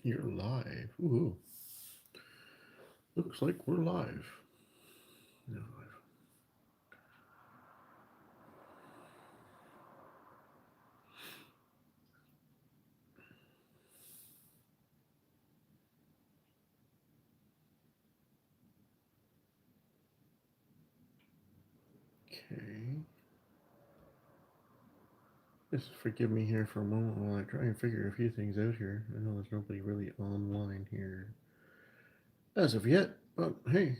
You're live. Ooh. Looks like we're live. No, okay. Just forgive me here for a moment while I try and figure a few things out here. I know there's nobody really online here as of yet, but hey,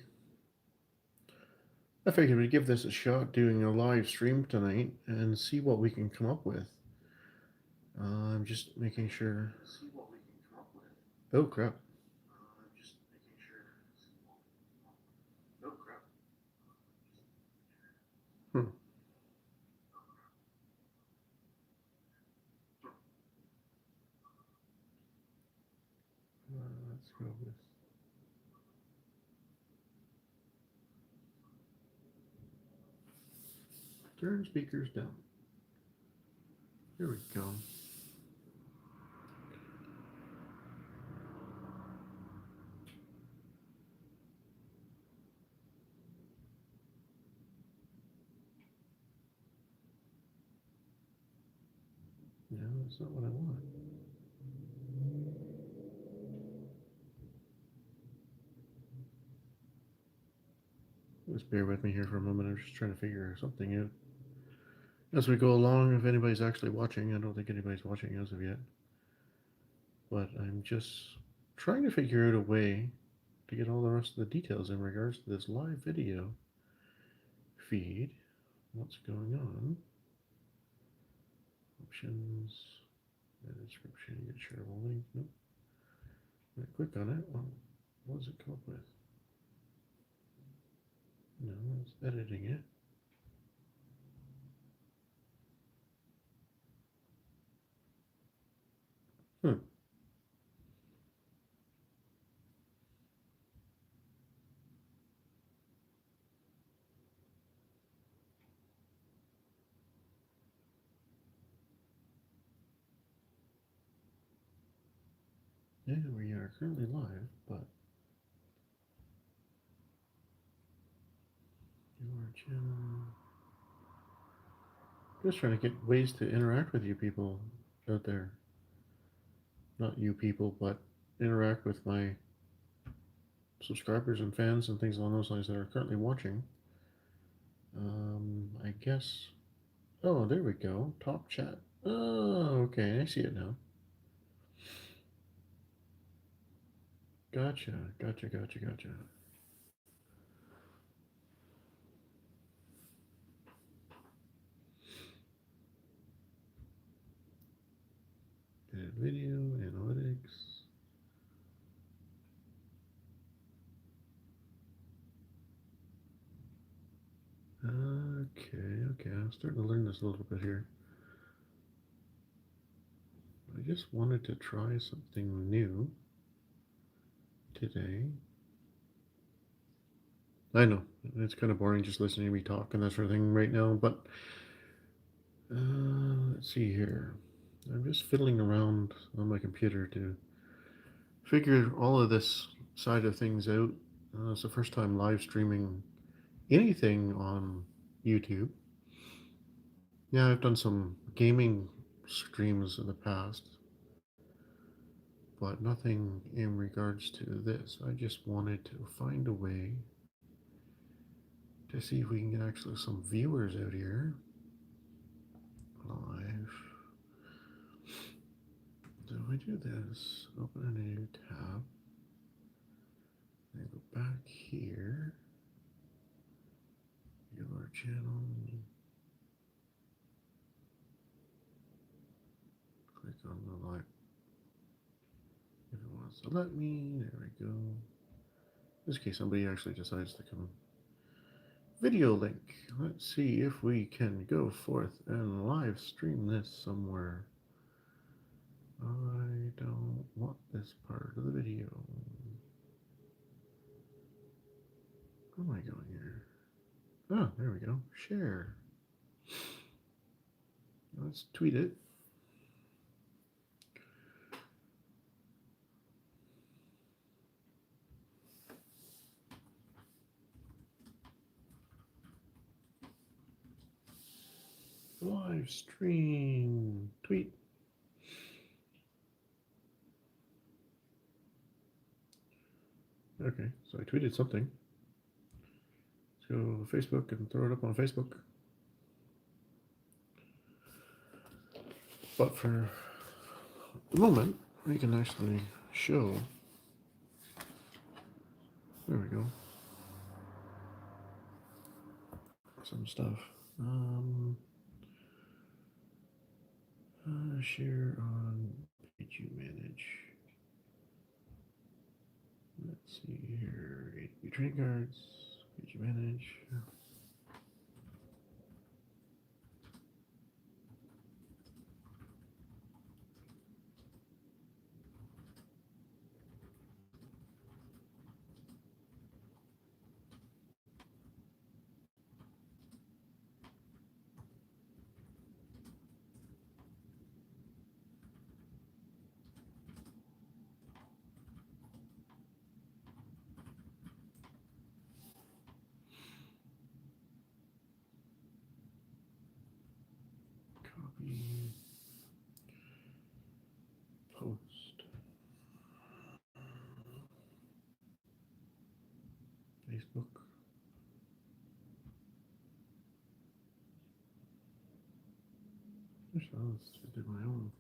I figured we'd give this a shot doing a live stream tonight and see what we can come up with. I'm just making sure. Oh crap. Hmm. Let's go with turn speakers down. Here we go. No, that's not what I want. Just bear with me here for a moment. I'm just trying to figure something out as we go along. If anybody's actually watching, I don't think anybody's watching as of yet. But I'm just trying to figure out a way to get all the rest of the details in regards to this live video feed. What's going on? Options, description, get shareable link. Nope. I click on it. Well, what does it come up with? No, it's editing it. Hmm. Yeah, we are currently live, but your channel. Just trying to get ways to interact with you people out there. Not you people, but interact with my subscribers and fans and things along those lines that are currently watching. I guess. Oh, there we go. Top chat. Oh, okay. I see it now. Gotcha. Gotcha. Gotcha. Gotcha. Edit video, analytics. Okay. I'm starting to learn this a little bit here. I just wanted to try something new today. I know it's kind of boring just listening to me talk and that sort of thing right now, but let's see here. I'm just fiddling around on my computer to figure all of this side of things out. It's the first time live streaming anything on YouTube. Yeah, I've done some gaming streams in the past, but nothing in regards to this. I just wanted to find a way to see if we can get actually some viewers out here live. So if we do this, open a new tab, then go back here, your channel, click on the live. If it wants to let me, there we go. In this case, somebody actually decides to come. Video link. Let's see if we can go forth and live stream this somewhere. I don't want this part of the video. Where am I going here? Oh, there we go. Share. Let's tweet it. Live stream. Tweet. Okay, so I tweeted something. Let's go to Facebook and throw it up on Facebook. But for the moment, we can actually show. There we go. Some stuff. Share on page you manage. Let's see here. ADP trading cards. Page you manage. Copy. Post. Facebook. Let's do my own.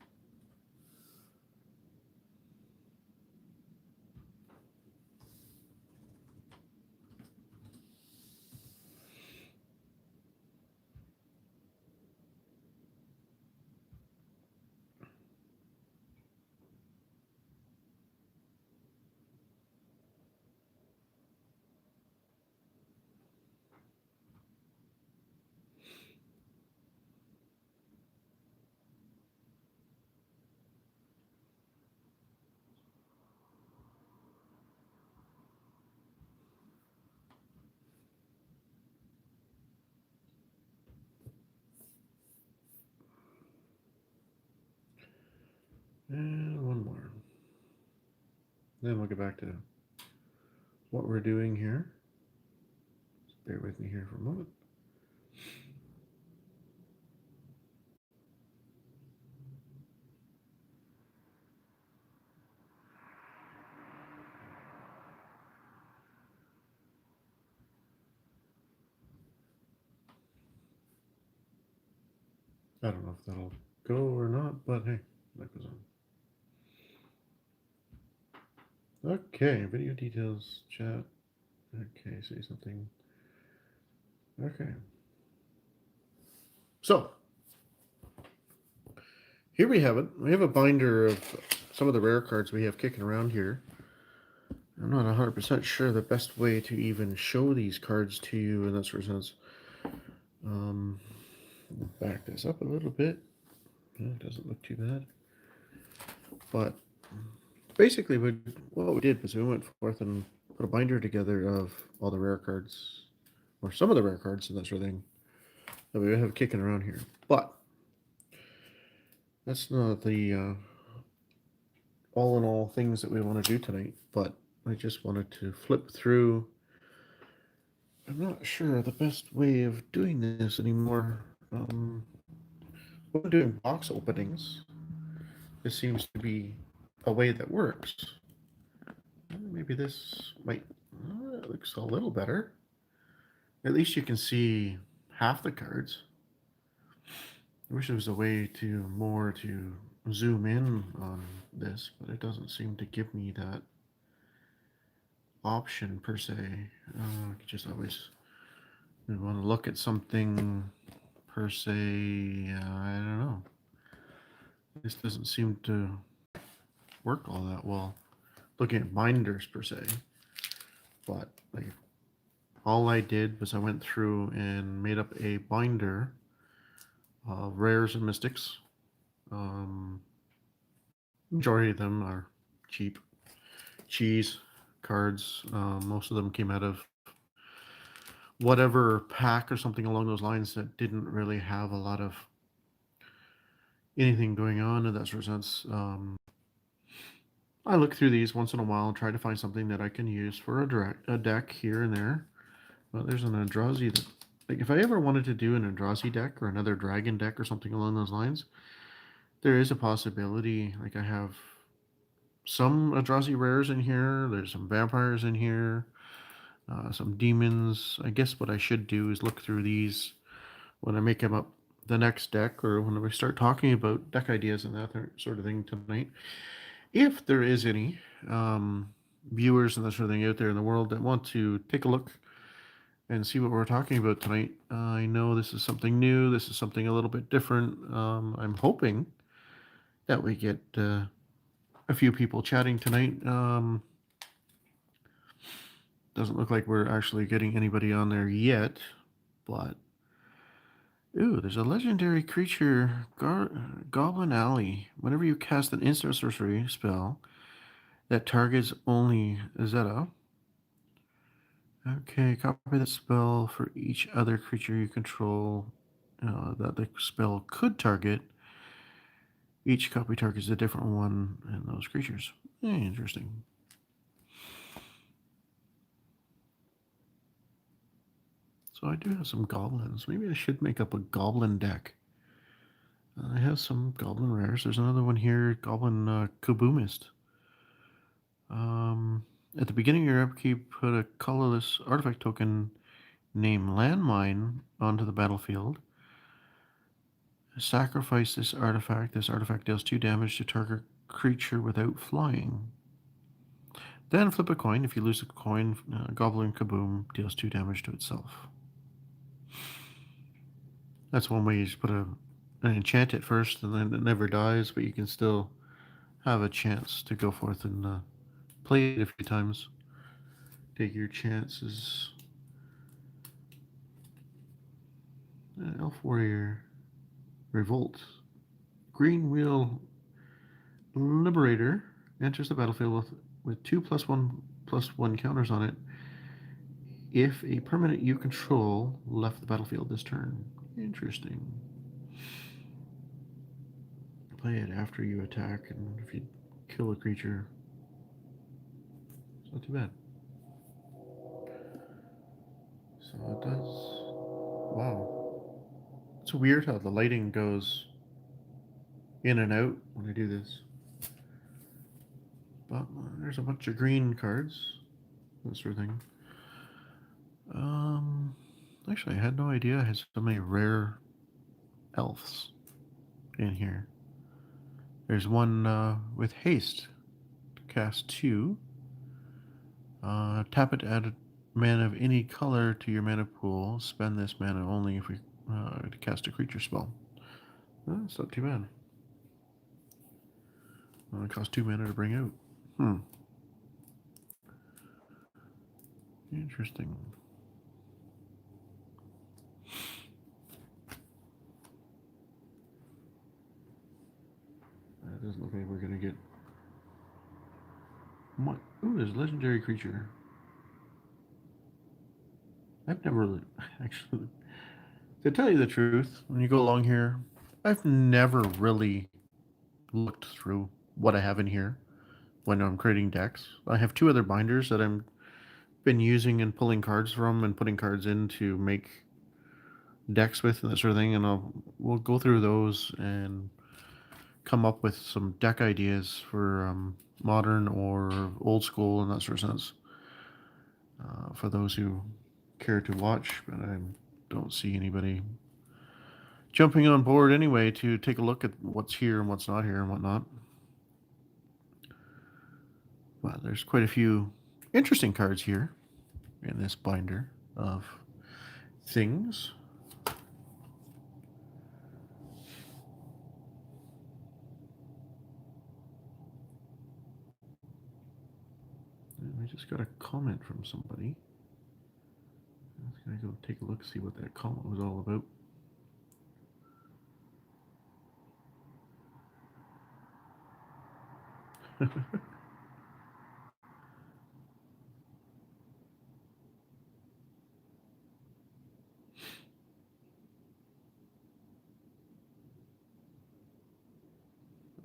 And one more. Then we'll get back to what we're doing here. Just bear with me here for a moment. I don't know if that'll go or not, but hey, that goes on. Okay, video details, chat. Okay, say something. Okay. So, here we have it. We have a binder of some of the rare cards we have kicking around here. I'm not 100% sure the best way to even show these cards to you in that sort of sense. Back this up a little bit. It doesn't look too bad. But basically, what we did was we went forth and put a binder together of all the rare cards, or some of the rare cards and that sort of thing, that we have kicking around here. But that's not the all in all things that we want to do tonight. But I just wanted to flip through. I'm not sure the best way of doing this anymore. When doing box openings, this seems to be a way that works. Maybe this might, it looks a little better. At least you can see half the cards. I wish there was a way to zoom in on this, but it doesn't seem to give me that option per se. I could just always want to look at something per se. I don't know. This doesn't seem to work all that well. Looking at binders per se, but like all I did was I went through and made up a binder of rares and mystics. Majority of them are cheap cheese cards. Most of them came out of whatever pack or something along those lines that didn't really have a lot of anything going on in that sort of sense. I look through these once in a while and try to find something that I can use for a deck here and there. But there's an Eldrazi that Like if I ever wanted to do an Eldrazi deck or another dragon deck or something along those lines, there is a possibility. Like I have some Eldrazi rares in here. There's some vampires in here. Some demons. I guess what I should do is look through these when I make them up the next deck, or when we start talking about deck ideas and that sort of thing tonight. If there is any viewers and that sort of thing out there in the world that want to take a look and see what we're talking about tonight, I know this is something new. This is something a little bit different. I'm hoping that we get a few people chatting tonight. Doesn't look like we're actually getting anybody on there yet, but ooh, there's a legendary creature, Goblin Alley. Whenever you cast an instant sorcery spell that targets only Zeta, okay, copy that spell for each other creature you control that the spell could target. Each copy targets a different one in those creatures. Interesting. So I do have some goblins. Maybe I should make up a goblin deck. I have some goblin rares. There's another one here, Goblin Kaboomist. At the beginning of your upkeep, put a colorless artifact token named Landmine onto the battlefield. Sacrifice this artifact. This artifact deals 2 damage to target creature without flying. Then flip a coin. If you lose a coin, Goblin Kaboom deals 2 damage to itself. That's one way you just put an enchant it first, and then it never dies, but you can still have a chance to go forth and play it a few times. Take your chances. Elf Warrior. Revolt. Green Wheel Liberator enters the battlefield with 2+1/+1 counters on it if a permanent you control left the battlefield this turn. Interesting. Play it after you attack, and if you kill a creature, it's not too bad. So it does. Wow. It's weird how the lighting goes in and out when I do this. But there's a bunch of green cards, that sort of thing. Actually, I had no idea I had so many rare elves in here. There's one with haste. Cast 2. Tap it, add a mana of any color to your mana pool. Spend this mana only if we to cast a creature spell. That's not too bad. It costs 2 mana to bring out. Interesting. That doesn't look like we're gonna get. Ooh, there's a legendary creature. I've never really, actually, to tell you the truth, when you go along here, I've never really looked through what I have in here when I'm creating decks. I have 2 other binders that I'm been using and pulling cards from and putting cards in to make decks with and that sort of thing, and we'll go through those and come up with some deck ideas for modern or old school and that sort of sense. For those who care to watch, but I don't see anybody jumping on board anyway to take a look at what's here and what's not here and whatnot. Well, there's quite a few interesting cards here in this binder of things. I just got a comment from somebody. I was gonna go take a look, see what that comment was all about.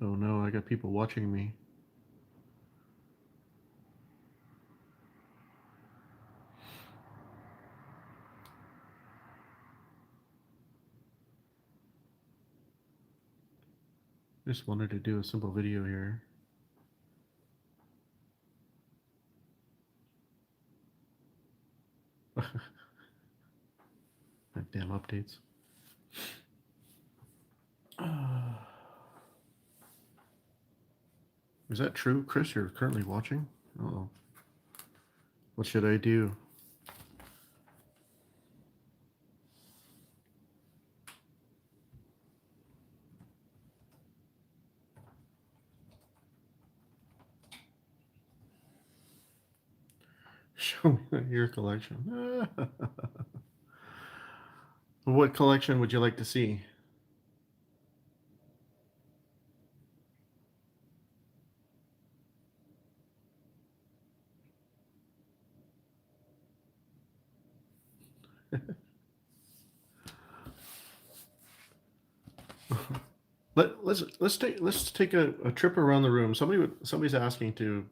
Oh no, I got people watching me. Just wanted to do a simple video here. Damn updates. Is that true, Chris? You're currently watching? Uh-oh. What should I do? Show me your collection. What collection would you like to see? Let's take a trip around the room. Somebody's asking to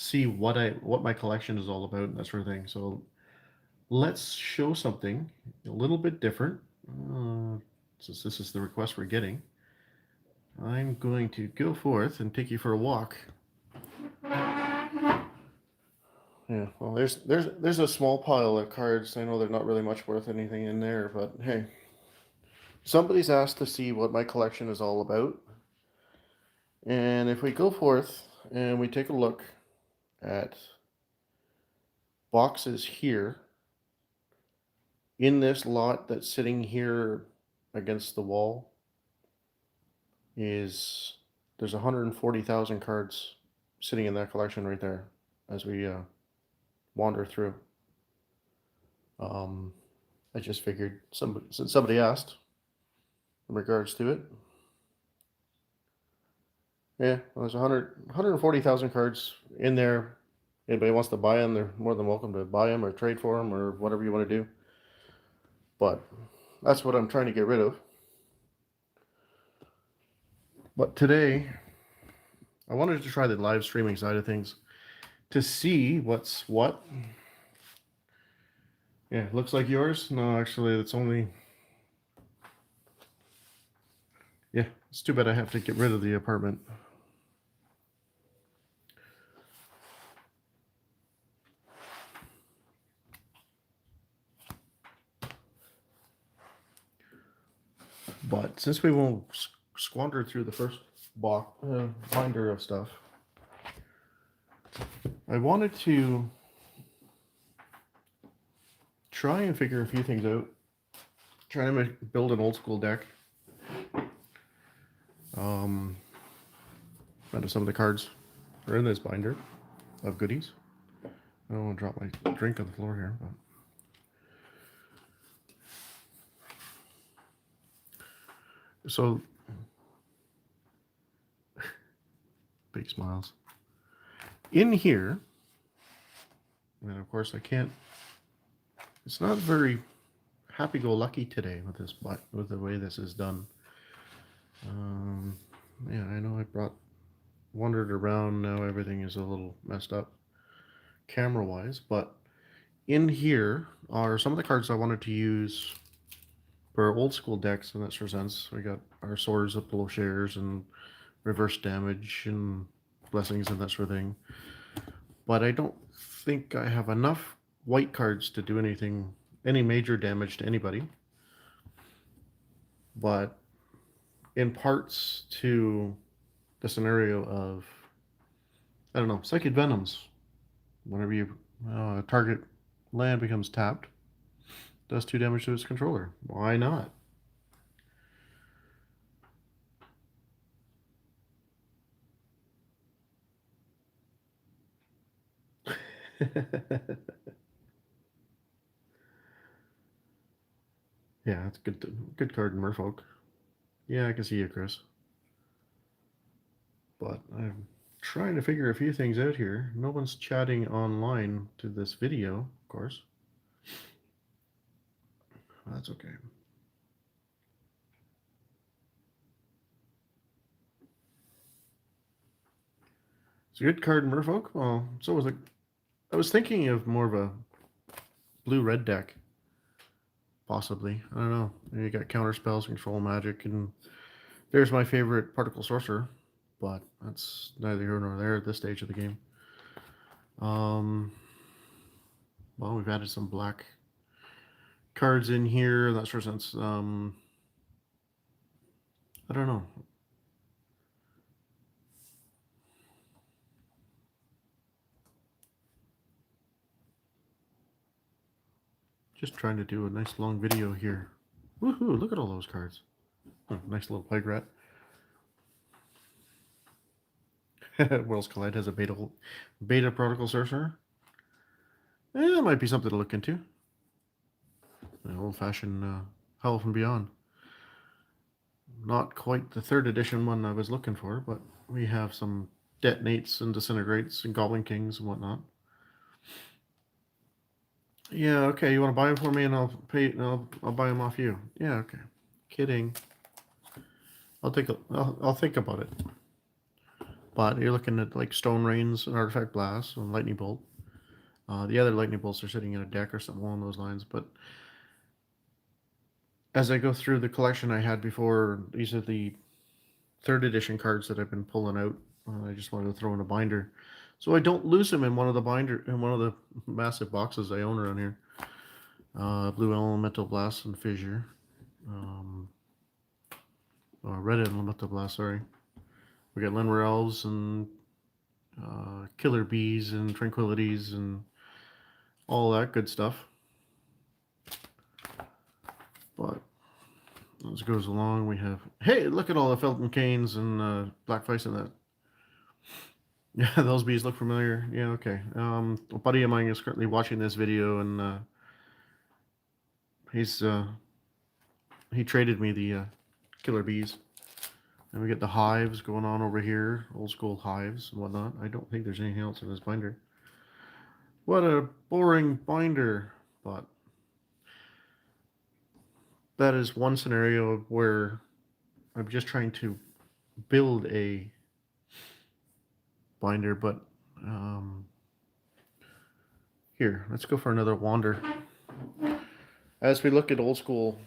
see what my collection is all about and that sort of thing. So let's show something a little bit different. Since this is the request we're getting, I'm going to go forth and take you for a walk. Yeah, well, there's a small pile of cards. I know they're not really much worth anything in there, but hey, somebody's asked to see what my collection is all about. And if we go forth and we take a look at boxes here in this lot that's sitting here against the wall, there's 140,000 cards sitting in that collection right there as we wander through. I just figured since somebody asked in regards to it. Yeah, well, there's 140,000 cards in there. Anybody wants to buy them, they're more than welcome to buy them or trade for them or whatever you want to do. But that's what I'm trying to get rid of. But today, I wanted to try the live streaming side of things to see what's what. Yeah, looks like yours. No, actually, it's only... Yeah, it's too bad I have to get rid of the apartment. But since we won't squander through the first binder of stuff, I wanted to try and figure a few things out. Trying to build an old school deck. Out of some of the cards are in this binder of goodies. I don't want to drop my drink on the floor here, but so big smiles in here. And of course I can't, it's not very happy-go-lucky today with this, but with the way this is done. Yeah, I know I wandered around. Now everything is a little messed up camera-wise, but in here are some of the cards I wanted to use for old school decks in that sort of sense. We got our Swords of Plowshares and Reverse Damage and Blessings and that sort of thing. But I don't think I have enough white cards to do any major damage to anybody. But in parts to the scenario of, I don't know, Psychic Venoms. Whenever you target land becomes tapped, does 2 damage to its controller. Why not? Yeah, that's good card in Merfolk. Yeah, I can see you, Chris. But I'm trying to figure a few things out here. No one's chatting online to this video, of course. That's okay. It's a good card in Merfolk. Well, so was I was thinking of more of a blue-red deck. Possibly. I don't know. You got counter spells, control magic, and There's my favorite Particle Sorcerer, but that's neither here nor there at this stage of the game. Well, we've added some black cards in here. That sort of sense. I don't know. Just trying to do a nice long video here. Woohoo! Look at all those cards. Oh, nice little plague rat. Worlds Collide has a beta Particle Sorcerer. That might be something to look into. An old-fashioned Hell from Beyond. Not quite the 3rd edition one I was looking for, but we have some detonates and disintegrates and Goblin Kings and whatnot. Yeah, okay. You want to buy them for me, and I'll pay. I'll buy them off you. Yeah, okay. Kidding. I'll think about it. But you're looking at like Stone Rains and Artifact Blast and Lightning Bolt. The other Lightning Bolts are sitting in a deck or something along those lines. But as I go through the collection I had before, these are the 3rd edition cards that I've been pulling out. I just wanted to throw in a binder, so I don't lose them in one of the massive boxes I own around here. Blue Elemental Blast and Fissure. Red Elemental Blast, sorry. We got Linwar Elves and Killer Bees and Tranquilities and all that good stuff. But as it goes along, we have, hey, look at all the Felton Canes and Black Vice and that. Yeah, those bees look familiar. Yeah, okay. A buddy of mine is currently watching this video, and he traded me the Killer Bees. And we get the hives going on over here, old school hives and whatnot. I don't think there's anything else in this binder. What a boring binder, but that is one scenario where I'm just trying to build a binder, but here, let's go for another wander. As we look at old school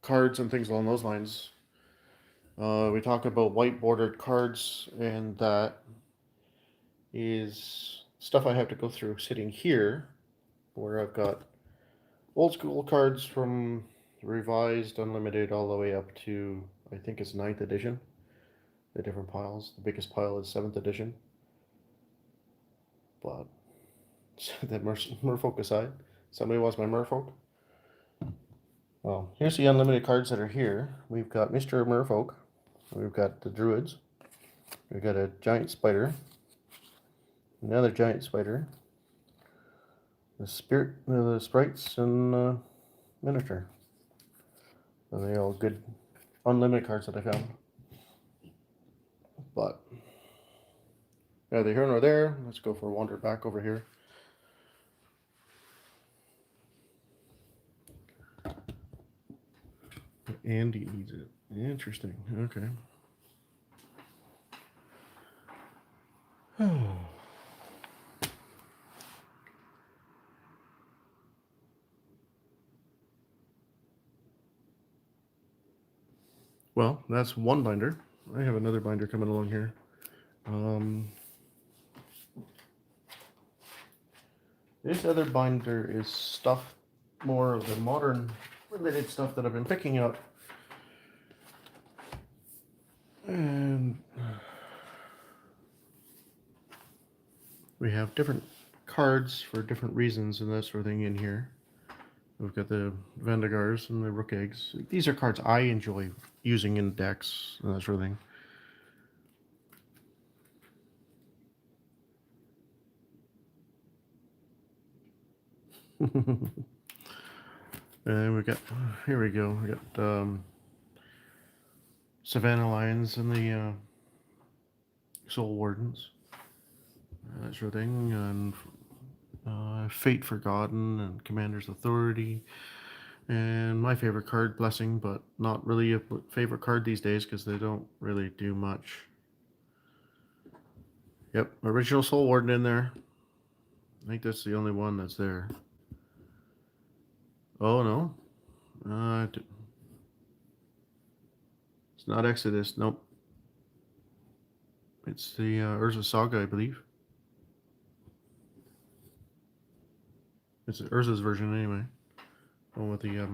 cards and things along those lines, we talk about white bordered cards, and that is stuff I have to go through sitting here, where I've got old school cards from Revised, Unlimited, all the way up to, I think it's 9th edition. The different piles. The biggest pile is 7th edition. But that Merfolk aside, somebody wants my Merfolk? Well, here's the unlimited cards that are here. We've got Mr. Merfolk. We've got the Druids. We've got a Giant Spider. Another Giant Spider. The Sprites, and Miniature. Are they all good unlimited cards that I found? But neither here nor there. Let's go for a wander back over here. Andy needs it. Interesting. Okay. Well, that's one binder. I have another binder coming along here. This other binder is stuff, more of the modern related stuff that I've been picking up. And we have different cards for different reasons and that sort of thing in here. We've got the Vendagars and the Rook Eggs. These are cards I enjoy using in decks and that sort of thing. And we got, here we go. We got Savannah Lions and the Soul Wardens, that sort of thing, and Fate Forgotten and Commander's Authority, and my favorite card, Blessing, but not really a favorite card these days because they don't really do much. Yep, original Soul Warden in there. I think that's the only one that's there. Oh no, It's not Exodus. Nope. It's the Urza Saga, I believe. It's Urza's version anyway. One with the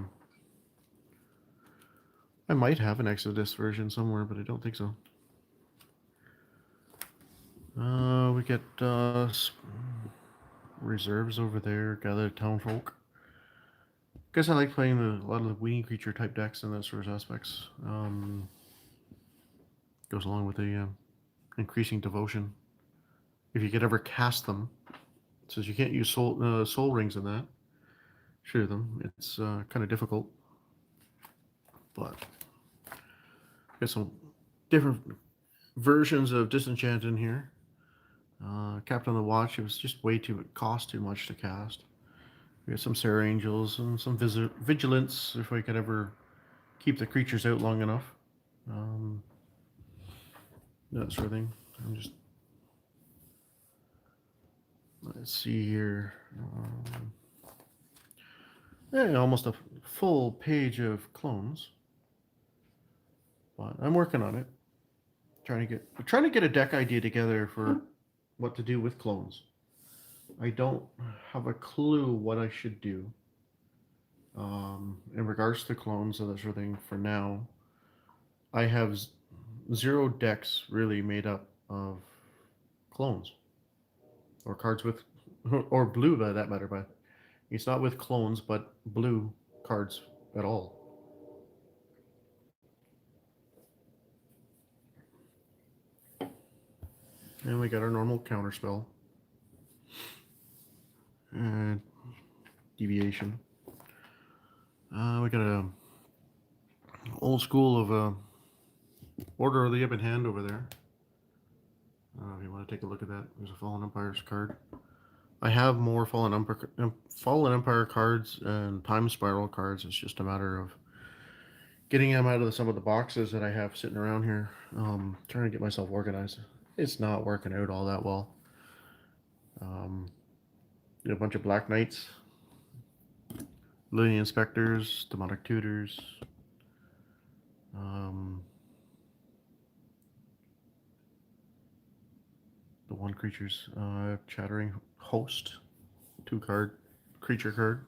I might have an Exodus version somewhere, but I don't think so. We get reserves over there. Gather townfolk. Guess I like playing a lot of the weenie creature type decks and that sort of aspects. Goes along with the increasing devotion. If you could ever cast them, since you can't use soul rings in that, shoot them. It's kind of difficult, but got some different versions of Disenchant in here. Captain of the Watch, it was just way too, it cost too much to cast. We got some Serra Angels and some Vigilance if we could ever keep the creatures out long enough. That sort of thing. I'm just, let's see here. Yeah, almost a full page of clones. But I'm working on it. Trying to get a deck idea together for what to do with clones. I don't have a clue what I should do in regards to clones and that sort of thing for now. I have 0 decks really made up of clones or cards with, or blue by that matter, but it's not with clones, but blue cards at all. And we got our normal counterspell. And deviation. We got a old school of Order of the Ebon Hand over there. If you want to take a look at that, there's a Fallen Empire's card. I have more Fallen Empire cards and Time Spiral cards. It's just a matter of getting them out of some of the boxes that I have sitting around here. Trying to get myself organized. It's not working out all that well. A bunch of Black Knights, Lily Inspectors, Demonic Tutors, the one creature's Chattering Host, 2-card creature card.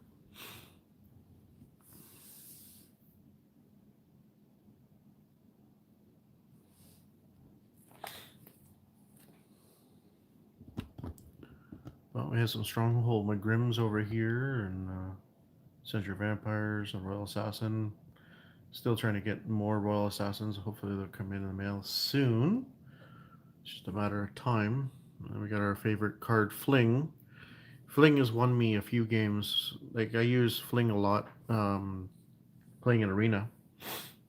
Well, we have some Stronghold Magrims over here, and Century Vampires and Royal Assassin. Still trying to get more Royal Assassins. Hopefully they'll come in the mail soon. It's just a matter of time. And we got our favorite card, Fling. Fling has won me a few games. Like, I use Fling a lot playing in Arena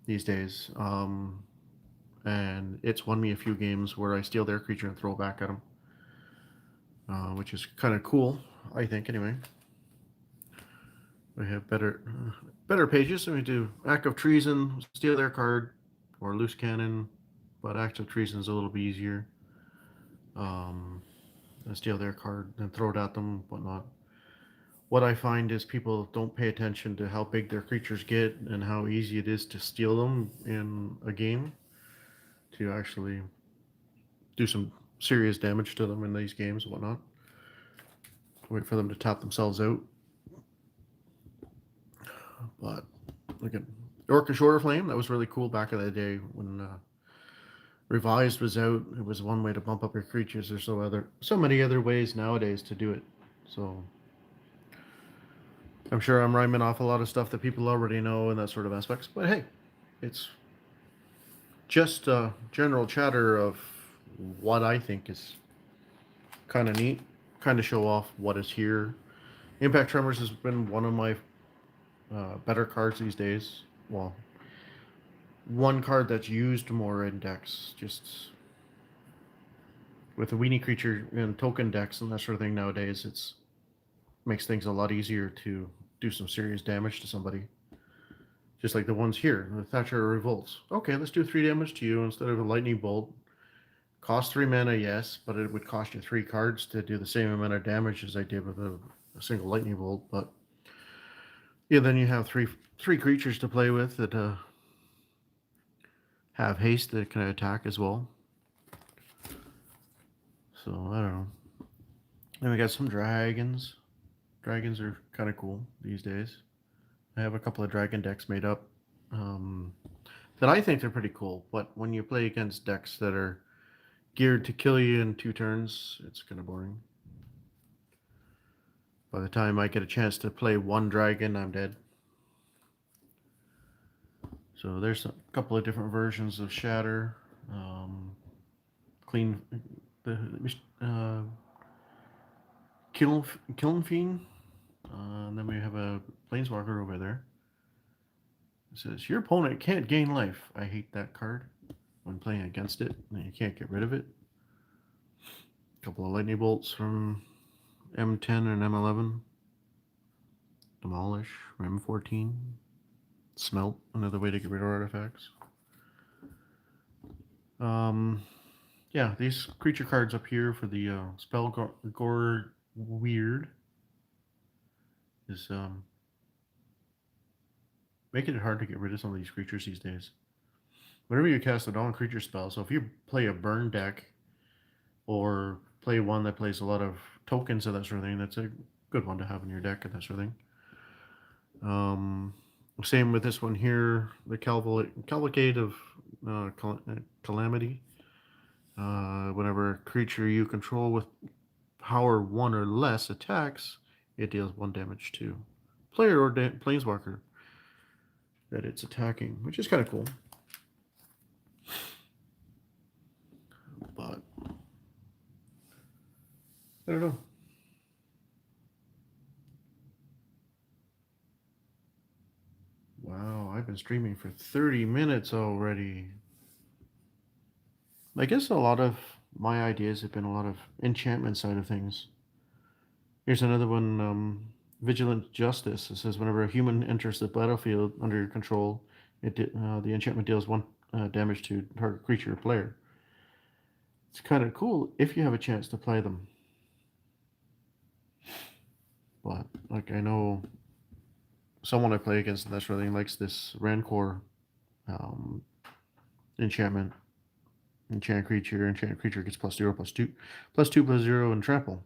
these days. And it's won me a few games where I steal their creature and throw it back at them. Which is kind of cool, I think, anyway. We have better pages. So we do Act of Treason, steal their card, or Loose Cannon, but Act of Treason is a little bit easier. Steal their card and throw it at them, whatnot. What I find is people don't pay attention to how big their creatures get and how easy it is to steal them in a game, to actually do some serious damage to them in these games and whatnot. Wait for them to tap themselves out. But look at Orca Shorter Flame. That was really cool back in the day when Revised was out. It was one way to bump up your creatures. There's so many other ways nowadays to do it. So I'm sure I'm rhyming off a lot of stuff that people already know and that sort of aspects. But hey, it's just general chatter of what I think is kind of neat, kind of show off what is here. Impact Tremors has been one of my better cards these days. Well, one card that's used more in decks, just with a weenie creature and token decks and that sort of thing nowadays. It's makes things a lot easier to do some serious damage to somebody. Just like the ones here, the Thatcher Revolts. Okay, let's do 3 damage to you instead of a Lightning Bolt. Cost 3 mana, yes, but it would cost you 3 cards to do the same amount of damage as I did with a single Lightning Bolt. But yeah, then you have three creatures to play with that have haste that can attack as well. So I don't know. Then we got some dragons. Dragons are kind of cool these days. I have a couple of dragon decks made up that I think they're pretty cool. But when you play against decks that are geared to kill you in 2 turns, it's kind of boring. By the time I get a chance to play one dragon, I'm dead. So there's a couple of different versions of Shatter. Clean the Kiln Fiend. And then we have a Planeswalker over there. It says, your opponent can't gain life. I hate that card when playing against it. And you can't get rid of it. A couple of lightning bolts from M10 and M11. Demolish from M14. Smelt, another way to get rid of artifacts. Yeah, these creature cards up here for the Spell Gore Weird is making it hard to get rid of some of these creatures these days. Whenever you cast a non-creature spell, so if you play a burn deck or play one that plays a lot of tokens and that sort of thing, that's a good one to have in your deck and that sort of thing. Same with this one here, the Cavalcade of Calamity. Whenever a creature you control with power 1 or less attacks, it deals 1 damage to player or planeswalker that it's attacking, which is kind of cool. But I don't know. Wow, I've been streaming for 30 minutes already. I guess a lot of my ideas have been a lot of enchantment side of things. Here's another one, Vigilant Justice. It says whenever a human enters the battlefield under your control, the enchantment deals 1 damage to target creature or player. It's kind of cool if you have a chance to play them. But, like, I know someone I play against and that sort of thing likes this Rancor enchantment. Enchant creature gets +0/+2, +2/+0, and trample.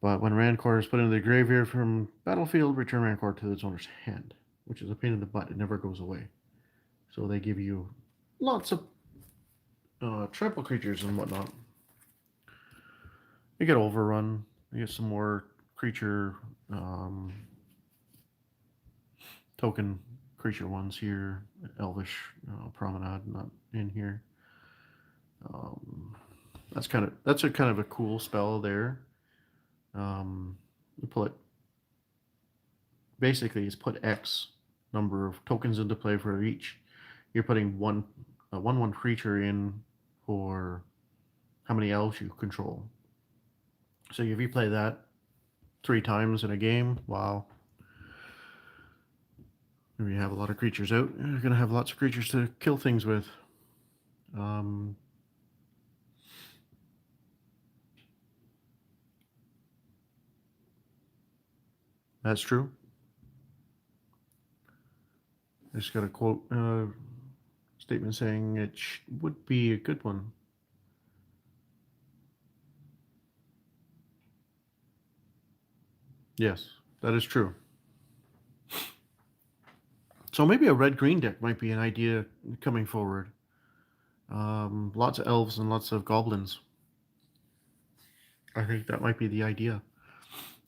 But when Rancor is put into the graveyard from battlefield, return Rancor to its owner's hand, which is a pain in the butt. It never goes away. So they give you lots of trample creatures and whatnot. You get Overrun. You get some more creature token creature ones here. Elvish Promenade, not in here. That's a kind of a cool spell there. You put basically it's put X number of tokens into play for each. You're putting one creature in for how many elves you control. So if you play that 3 times in a game, wow. If you have a lot of creatures out, you're gonna have lots of creatures to kill things with. That's true. I just got a quote statement saying it would be a good one. Yes, that is true. So maybe a red-green deck might be an idea coming forward. Lots of elves and lots of goblins. I think that might be the idea.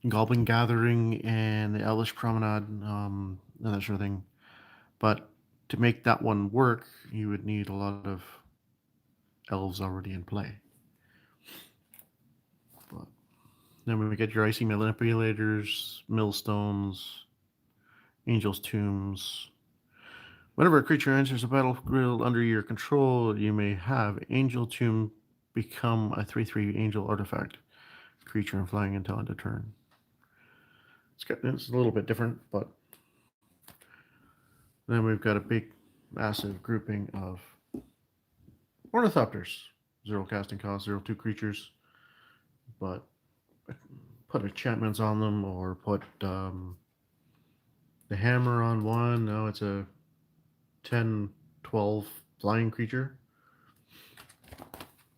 Goblin Gathering and the Elvish Promenade, and that sort of thing. But to make that one work, you would need a lot of elves already in play. But then we get your Icy Manipulators, Millstones, Angel's Tombs. Whenever a creature enters a battlefield under your control, you may have Angel Tomb become a 3/3 Angel artifact creature and flying until end of turn. It's a little bit different, but then we've got a big, massive grouping of Ornithopters. 0 casting cost, 0/2 creatures, but put enchantments on them or put the hammer on one. No, it's a 10 12 flying creature.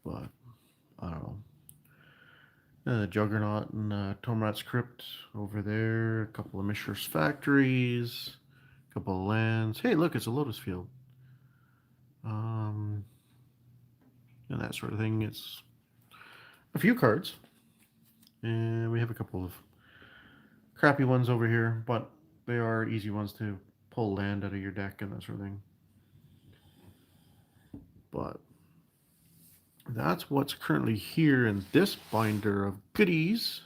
But I don't know. Juggernaut and Tomrat's Crypt over there. A couple of Mishra's Factories. A couple of lands. Hey, look, it's a Lotus Field. And that sort of thing. It's a few cards. And we have a couple of crappy ones over here, but they are easy ones to pull land out of your deck and that sort of thing. But that's what's currently here in this binder of goodies.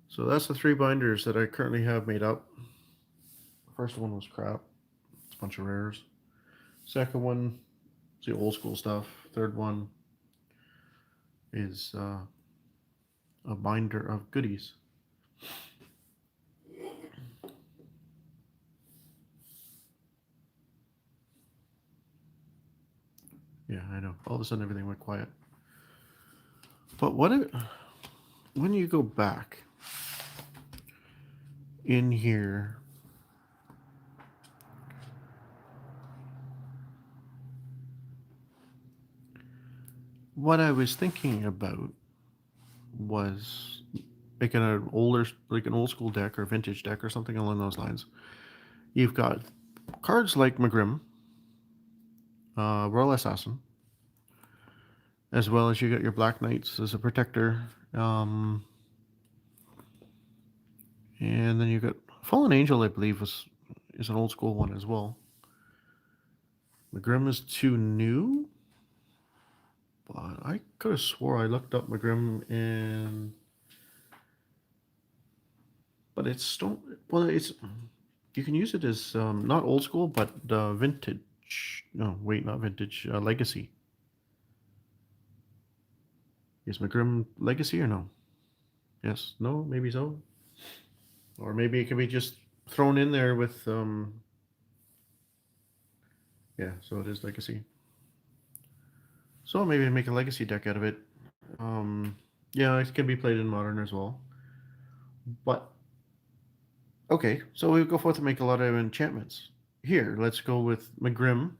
So that's the 3 binders that I currently have made up. The first one was crap. It's a bunch of rares. Second one is the old school stuff. Third one is a binder of goodies. Yeah, I know. All of a sudden everything went quiet. But when you go back in here, what I was thinking about was making an old school deck or vintage deck or something along those lines. You've got cards like Magrim, Royal Assassin, as well as you got your Black Knights as a protector, and then you got Fallen Angel, I believe, is an old school one as well. Magrim is too new, but I could have swore I looked up Magrim but it's stone. Well, it's you can use it as not old school, but vintage. No, wait, not vintage. Legacy. Is Magrim Legacy or no? Yes, no, maybe so. Or maybe it can be just thrown in there with yeah, so it is Legacy. So maybe make a Legacy deck out of it. Yeah, it can be played in Modern as well. But okay, so we go forth and make a lot of enchantments. Here, let's go with Magrim.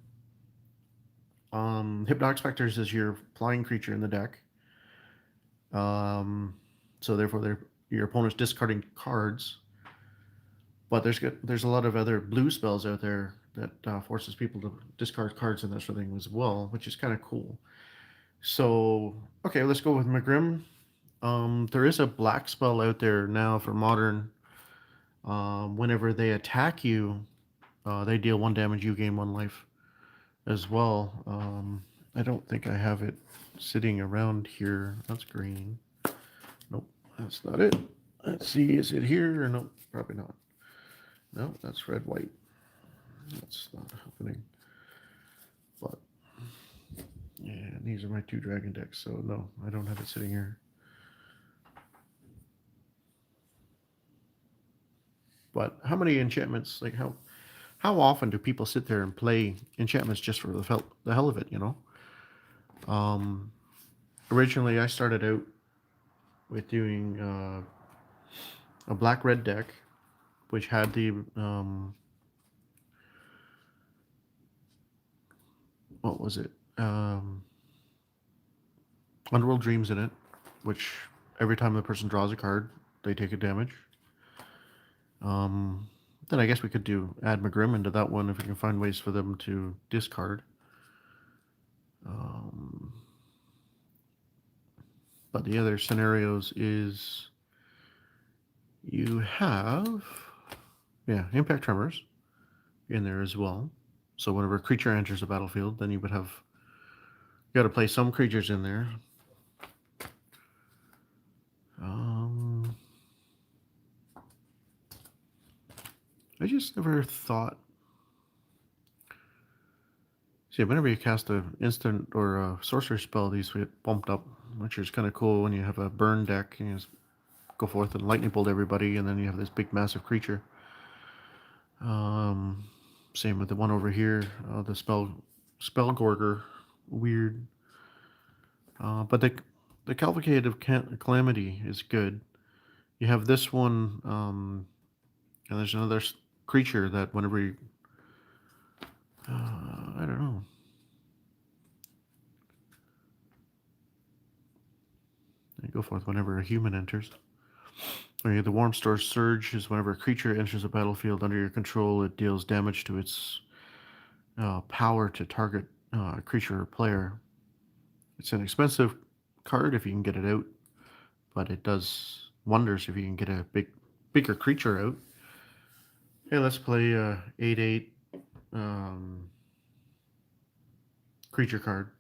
Hypnotic Specters is your flying creature in the deck. So therefore, your opponent's discarding cards. But there's a lot of other blue spells out there that forces people to discard cards and that sort of thing as well, which is kind of cool. So okay, let's go with Magrim. There is a black spell out there now for Modern. Whenever they attack you, they deal 1 damage. You gain 1 life as well. I don't think I have it sitting around here. That's green. Nope, that's not it. Let's see, is it here or no? Probably not. No, that's red, white. That's not happening. But yeah, these are my 2 dragon decks, so no, I don't have it sitting here. But how many enchantments, like how often do people sit there and play enchantments just for the hell of it, you know? Originally, I started out with doing a black-red deck, which had the what was it? Underworld Dreams in it, which every time the person draws a card, they take a damage. Then I guess we could add Magrim into that one if we can find ways for them to discard. But the other scenarios is you have, yeah, Impact Tremors in there as well. So whenever a creature enters the battlefield, then you would have, you got to play some creatures in there. I just never thought. See, whenever you cast an instant or a sorcery spell, these get bumped up, which is kind of cool when you have a burn deck and you just go forth and lightning bolt everybody, and then you have this big massive creature. Same with the one over here, the Spellgorger, weird. But the Cavalcade Calamity is good. You have this one, and there's another creature that whenever I don't know. Go forth whenever a human enters. Okay, the Warm Store Surge is whenever a creature enters a battlefield under your control, it deals damage to its power to target creature or player. It's an expensive card if you can get it out, but it does wonders if you can get a bigger creature out. Okay, let's play 8/8 creature card.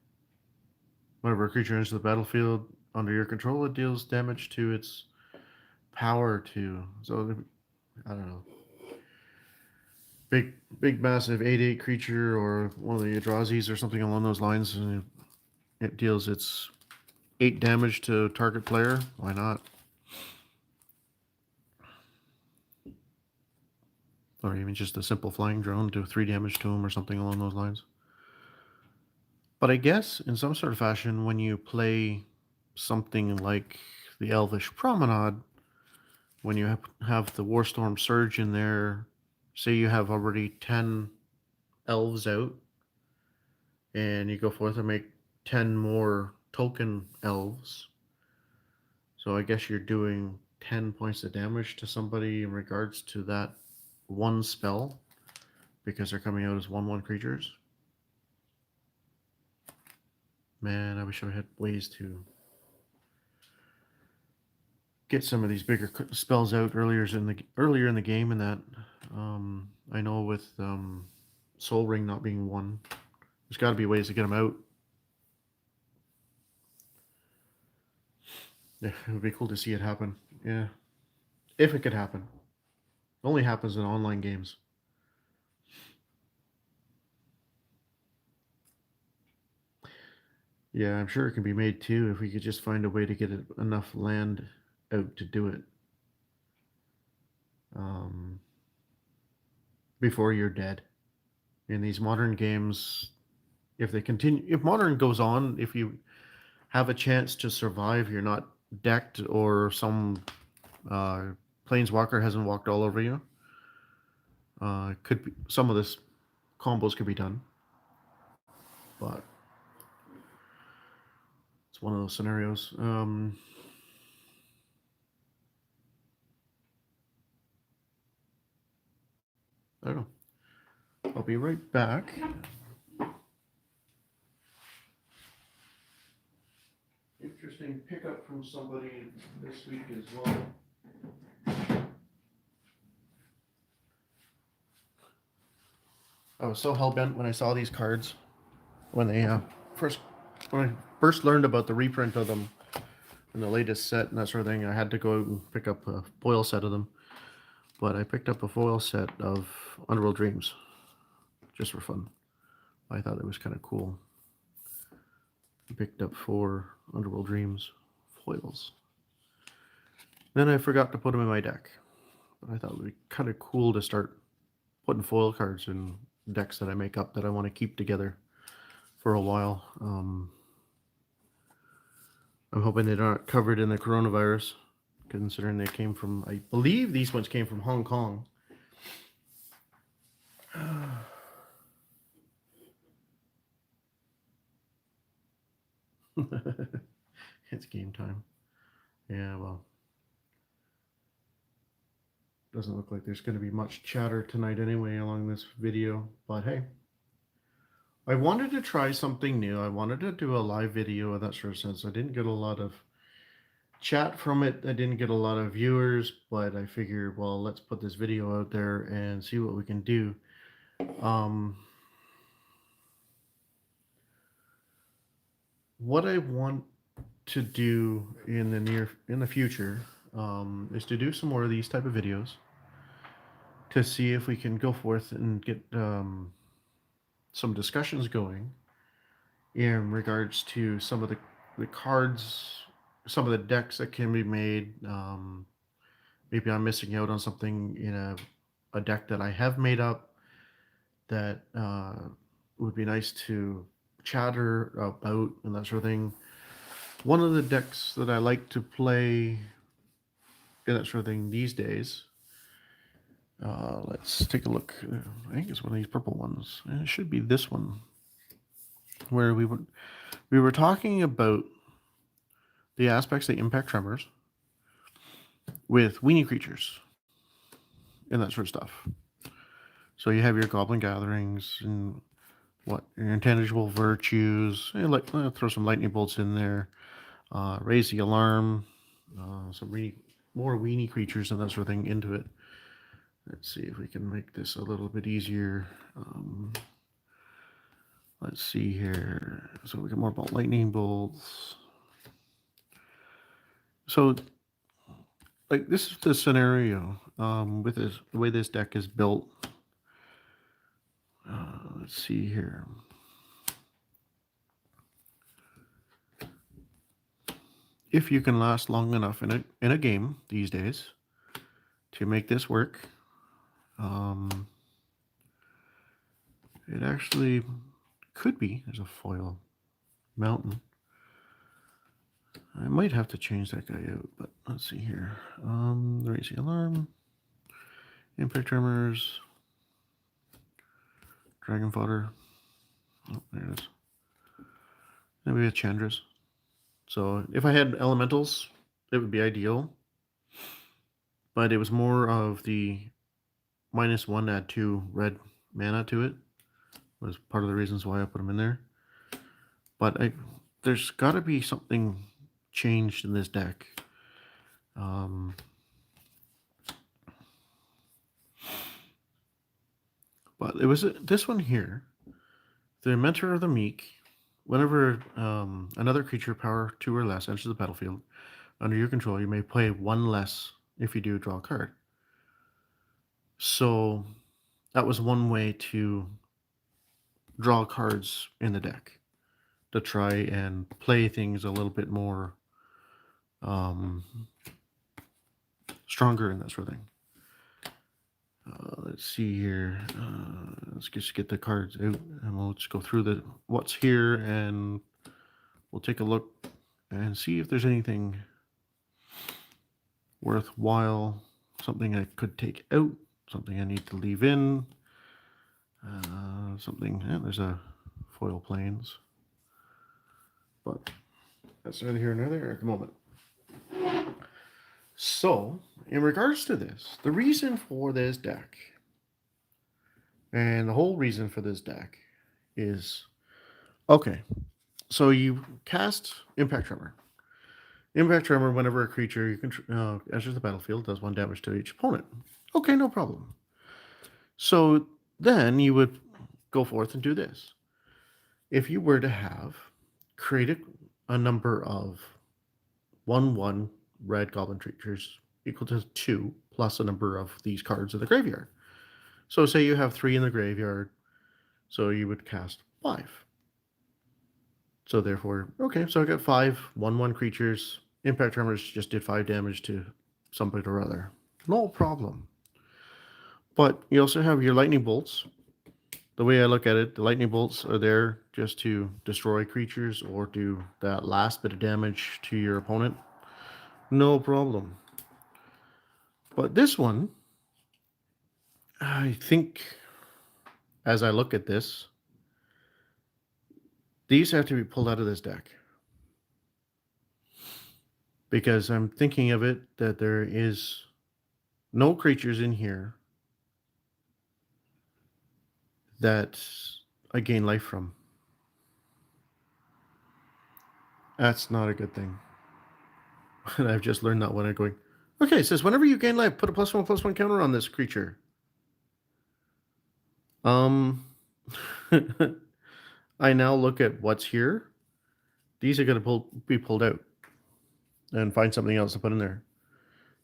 Whenever a creature enters the battlefield under your control, it deals damage to its power to. So I don't know. Big massive 8/8 creature or one of the Eldrazi's or something along those lines, and it deals its 8 damage to target player. Why not? Or even just a simple flying drone, do 3 damage to him or something along those lines. But I guess in some sort of fashion, when you play something like the Elvish Promenade, when you have the Warstorm Surge in there, say you have already 10 elves out, and you go forth and make 10 more token elves. So I guess you're doing 10 points of damage to somebody in regards to that one spell, because they're coming out as 1/1 creatures. Man, I wish I had ways to get some of these bigger spells out earlier in the game. And that I know with Soul Ring not being one, there's got to be ways to get them out. Yeah, it would be cool to see it happen. Yeah, if it could happen. It only happens in online games. Yeah, I'm sure it can be made too if we could just find a way to get enough land out to do it. Before you're dead. In these modern games, if modern goes on, if you have a chance to survive, you're not decked or some planeswalker hasn't walked all over you. Could be some of this combos could be done, but it's one of those scenarios. I don't know. I'll be right back. Interesting pickup from somebody this week as well. I was so hell-bent when I saw these cards when I first learned about the reprint of them in the latest set and that sort of thing. I had to go out and pick up a foil set of them, but I picked up a foil set of Underworld Dreams just for fun. I thought it was kind of cool. I picked up 4 Underworld Dreams foils. Then I forgot to put them in my deck, but I thought it would be kind of cool to start putting foil cards in decks that I make up that I want to keep together for a while. I'm hoping they're not covered in the coronavirus, considering they came from, I believe these ones came from Hong Kong. It's game time. Yeah, well, doesn't look like there's going to be much chatter tonight anyway along this video, but hey, I wanted to try something new. I wanted to do a live video in that sort of sense. I didn't get a lot of chat from it. I didn't get a lot of viewers, but I figured, well, let's put this video out there and see what we can do. What I want to do in the future is to do some more of these type of videos to see if we can go forth and get some discussions going in regards to some of the cards, some of the decks that can be made. Maybe I'm missing out on something in a deck that I have made up that would be nice to chatter about and that sort of thing. One of the decks that I like to play and that sort of thing these days Let's take a look. I think it's one of these purple ones. It should be this one, where we were talking about the aspects that impact tremors with weenie creatures and that sort of stuff. So you have your goblin gatherings and what your intangible virtues. Throw some lightning bolts in there. Raise the alarm. Some more weenie creatures and that sort of thing into it. Let's see if we can make this a little bit easier. Let's see here. So we get more about lightning bolts. So, like, this is the scenario with the way this deck is built. Let's see here. If you can last long enough in a game these days to make this work, it actually could be. There's a foil mountain. I might have to change that guy out, but let's see here. The Racing Alarm, Impact Tremors, Dragon Fodder. Oh, there it is. Maybe a Chandras. So if I had elementals, it would be ideal. But it was more of the -1 add 2 red mana to it. Was part of the reasons why I put them in there. But there's got to be something changed in this deck. But it was this one here. The Mentor of the Meek. Whenever another creature power 2 or less enters the battlefield under your control, you may play 1 less. If you do, draw a card. So that was one way to draw cards in the deck, to try and play things a little bit more stronger and that sort of thing. Let's see here. Let's just get the cards out and we'll just go through what's here and we'll take a look and see if there's anything worthwhile, something I could take out, something I need to leave in, something. There's a foil planes, but that's neither here nor there at the moment. So, in regards to this, the reason for this deck, and the whole reason for this deck is, okay, so you cast Impact Tremor. Impact Tremor, whenever a creature you can enters the battlefield, does 1 damage to each opponent. Okay, no problem. So then you would go forth and do this. If you were to have created a number of 1/1 red goblin creatures equal to 2 plus a number of these cards in the graveyard. So say you have 3 in the graveyard, so you would cast 5. So therefore, okay, so I got 5 1/1 creatures. Impact Tremors just did 5 damage to somebody or other. No problem. But you also have your lightning bolts. The way I look at it, the lightning bolts are there just to destroy creatures or do that last bit of damage to your opponent. No problem. But this one, I think, as I look at this, these have to be pulled out of this deck. Because I'm thinking of it that there is no creatures in here that I gain life from. That's not a good thing. And I've just learned that when I'm going, okay, it says whenever you gain life, put a +1/+1 counter on this creature. I now look at what's here. These are going to be pulled out and find something else to put in there.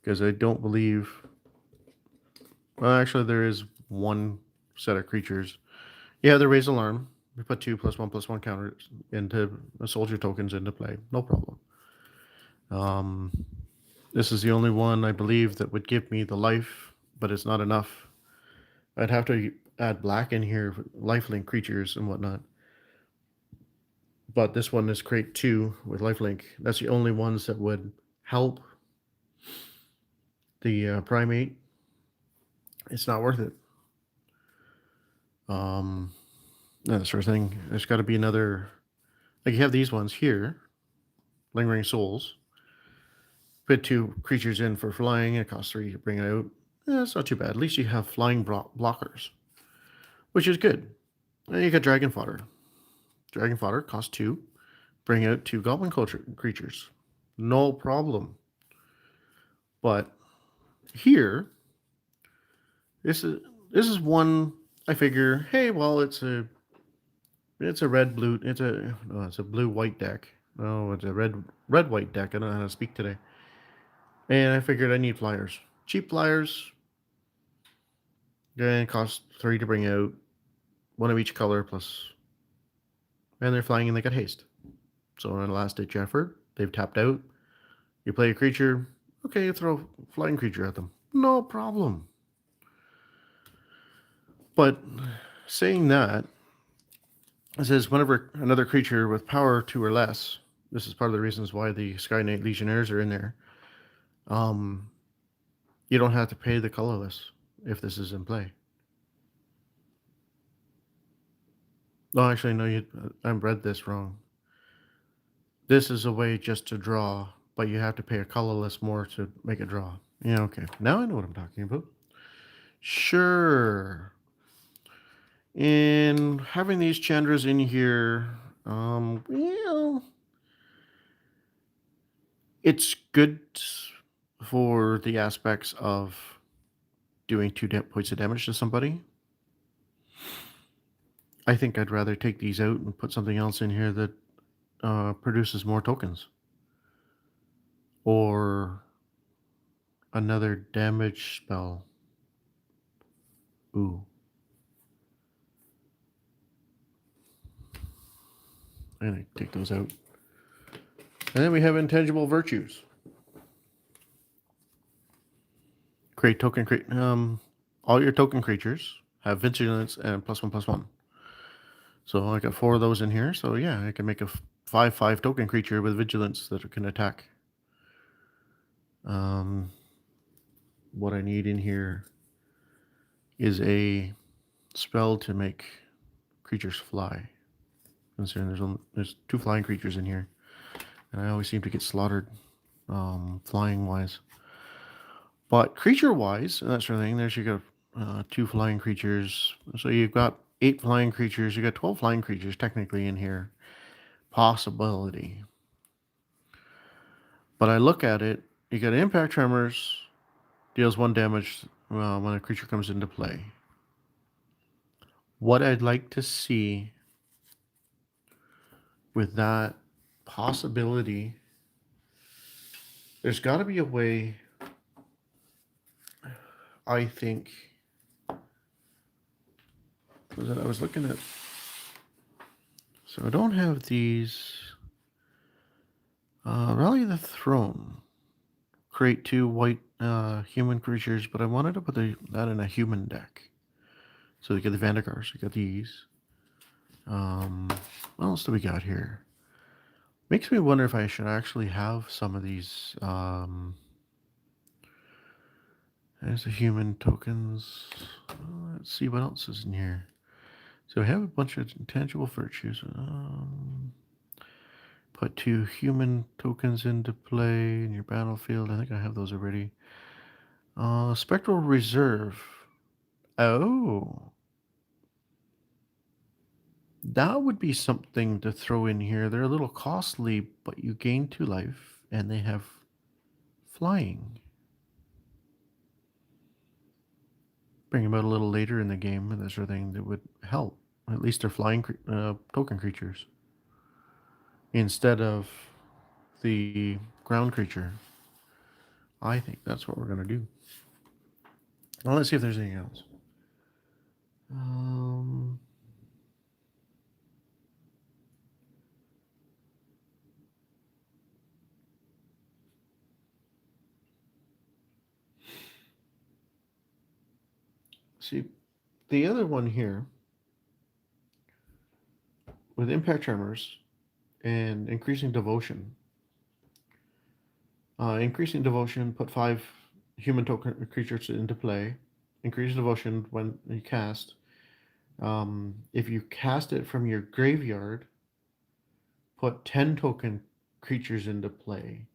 Because I don't believe... Well, actually, there is one set of creatures. Yeah, the Raise Alarm. We put 2 +1/+1 counters into soldier tokens into play. No problem. This is the only one I believe that would give me the life, but it's not enough. I'd have to add black in here, lifelink creatures and whatnot. But this one is create 2 with lifelink. That's the only ones that would help the primate it's not worth it. That sort of thing. There's got to be another. Like you have these ones here, Lingering Souls. Put 2 creatures in for flying. It costs 3 to bring it out. It's not too bad. At least you have flying blockers, which is good. And you got Dragon Fodder. Dragon Fodder costs 2. Bring out 2 Goblin creatures. No problem. But here, this is one I figure. Hey, well, it's a red blue. It's a blue white deck. Oh, it's a red white deck. I don't know how to speak today. And I figured I need flyers. Cheap flyers. Then cost 3 to bring out. 1 of each color plus. And they're flying and they got haste. So in a last ditch effort, they've tapped out. You play a creature. Okay, you throw a flying creature at them. No problem. But saying that, it says whenever another creature with power 2 or less, this is part of the reasons why the Sky Knight Legionnaires are in there. You don't have to pay the colorless if this is in play. No, actually, no, I read this wrong. This is a way just to draw, but you have to pay a colorless more to make a draw. Yeah, okay. Now I know what I'm talking about. Sure. And having these Chandras in here, it's good for the aspects of doing 2 points of damage to somebody. I think I'd rather take these out and put something else in here that produces more tokens. Or another damage spell. Ooh. I'm going to take those out. And then we have Intangible Virtues. Create token. All your token creatures have Vigilance and +1/+1. So I got 4 of those in here. So yeah, I can make a 5/5 token creature with Vigilance that can attack. What I need in here is a spell to make creatures fly. Considering there's 2 flying creatures in here, and I always seem to get slaughtered flying wise. But creature wise, and that sort of thing, there's you got 2 flying creatures. So you've got 8 flying creatures. You got 12 flying creatures technically in here. Possibility. But I look at it, you got Impact Tremors, deals 1 damage when a creature comes into play. What I'd like to see with that possibility, there's got to be a way, I think, that I was looking at. So I don't have these. Rally the Throne. Create 2 white human creatures, but I wanted to put that in a human deck. So you get the Vandergars, you got these. What else do we got here? Makes me wonder if I should actually have some of these. There's the human tokens. Let's see what else is in here. So we have a bunch of intangible virtues. Put 2 human tokens into play in your battlefield. I think I have those already. Spectral Reserve. Oh. That would be something to throw in here. They're a little costly, but you gain 2 life, and they have flying. Bring them out a little later in the game, and that sort of thing that would help. At least they're flying token creatures instead of the ground creature. I think that's what we're going to do. Well, let's see if there's anything else. See, the other one here with Impact Tremors and Increasing Devotion. Increasing Devotion, put 5 human token creatures into play. increase devotion when you cast. If you cast it from your graveyard, put 10 token creatures into play.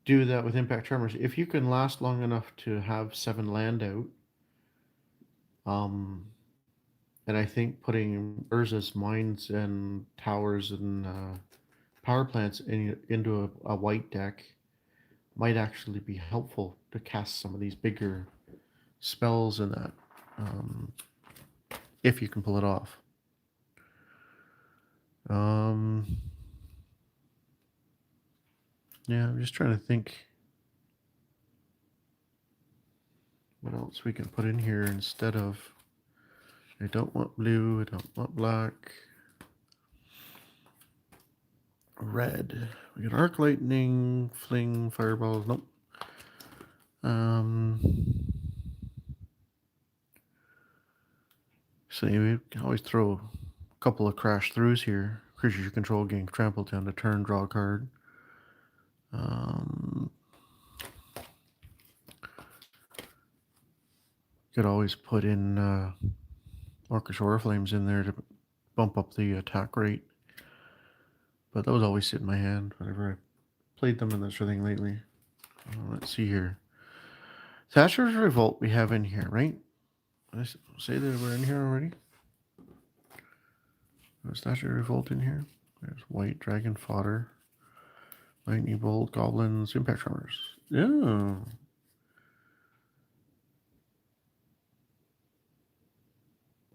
Do that with Impact Tremors. If you can last long enough to have 7 land out, and I think putting Urza's mines and towers and power plants into a white deck might actually be helpful to cast some of these bigger spells in that, if you can pull it off. Yeah, I'm just trying to think what else we can put in here instead of. I don't want blue, I don't want black. Red. We got Arc Lightning, Fling, Fireballs. Nope. So we can always throw a couple of crash throughs here. Creatures you control gain trample down to turn, draw a card. Could always put in Orcish Oriflammes in there to bump up the attack rate. But those always sit in my hand whenever I played them and that sort of thing lately. Let's see here. Thatcher's Revolt we have in here, right? Did I say that we're in here already? There's Thatcher's Revolt in here. There's White Dragon Fodder. Lightning Bolt, Goblins, Impact Tremors. Yeah.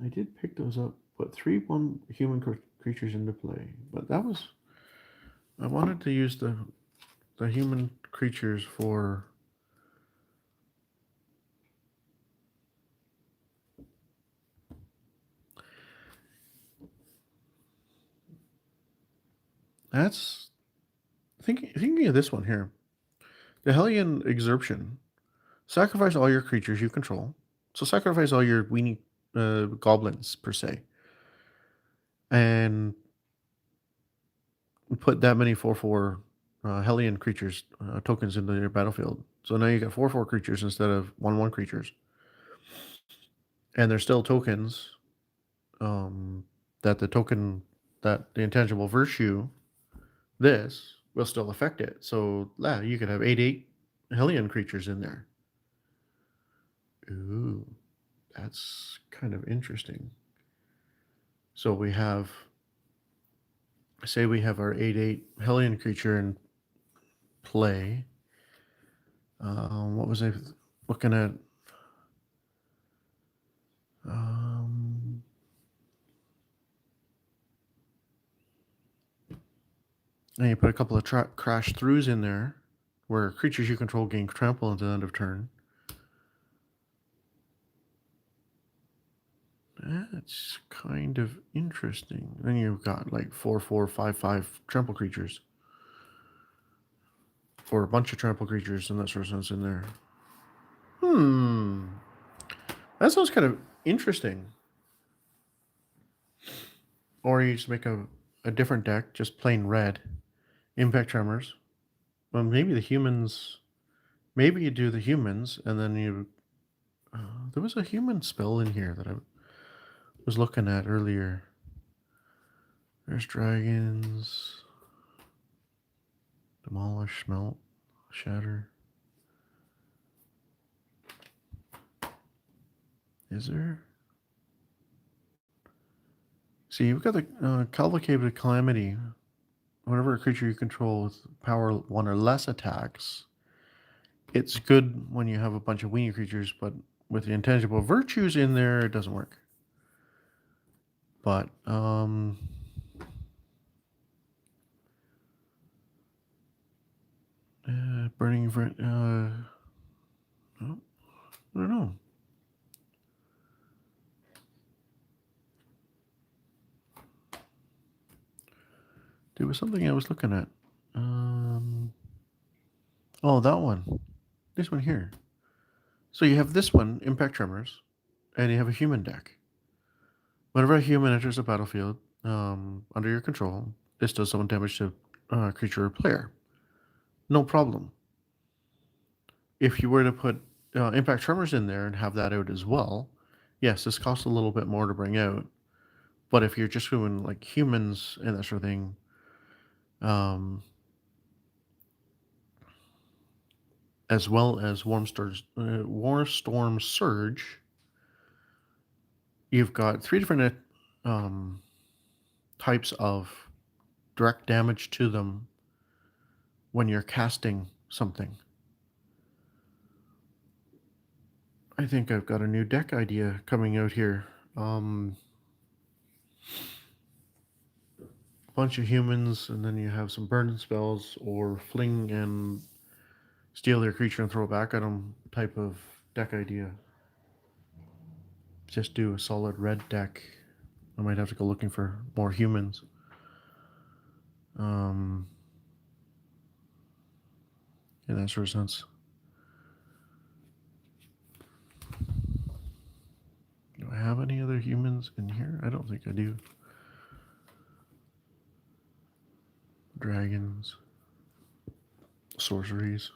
I did pick those up, put 3/1 human creatures into play, but that was. I wanted to use the human creatures for. That's thinking of this one here. The Hellion Exertion. Sacrifice all your creatures you control. So sacrifice all your weenie goblins per se, and put that many 4/4 Hellion creatures tokens into your battlefield. So now you got 4/4 creatures instead of 1/1 creatures, and they're still tokens. That the intangible virtue, this will still affect it. So yeah, you could have 8/8 Hellion creatures in there. Ooh, that's kind of interesting. So we have, say we have our 8/8 Hellion creature in play. What was I looking at? And you put a couple of crash throughs in there, where creatures you control gain trample at the end of turn. That's kind of interesting. Then you've got like 4/4, 5/5 trample creatures, or a bunch of trample creatures and that sort of sense in there. That sounds kind of interesting. Or you just make a different deck, just plain red, Impact Tremors. Well, maybe the humans. Maybe you do the humans, and then you. There was a human spell in here that I was looking at earlier. There's dragons. Demolish, smelt, shatter. Is there? See, you've got the Cavalcade Calamity. Whenever a creature you control with power 1 or less attacks, it's good when you have a bunch of weenie creatures, but with the intangible virtues in there, it doesn't work. But burning for I don't know. There was something I was looking at. Oh, that one. This one here. So you have this one, Impact Tremors, and you have a human deck. Whenever a human enters the battlefield under your control, this does some damage to creature or player. No problem. If you were to put Impact Tremors in there and have that out as well, yes, this costs a little bit more to bring out. But if you're just doing like humans and that sort of thing, um, as well as War Storm Surge, you've got 3 different um, types of direct damage to them when you're casting something. I think I've got a new deck idea coming out here. A bunch of humans, and then you have some burn spells or fling and steal their creature and throw it back at them type of deck idea. Just do a solid red deck. I might have to go looking for more humans. In that sort of sense. Do I have any other humans in here? I don't think I do. Dragons. Sorceries.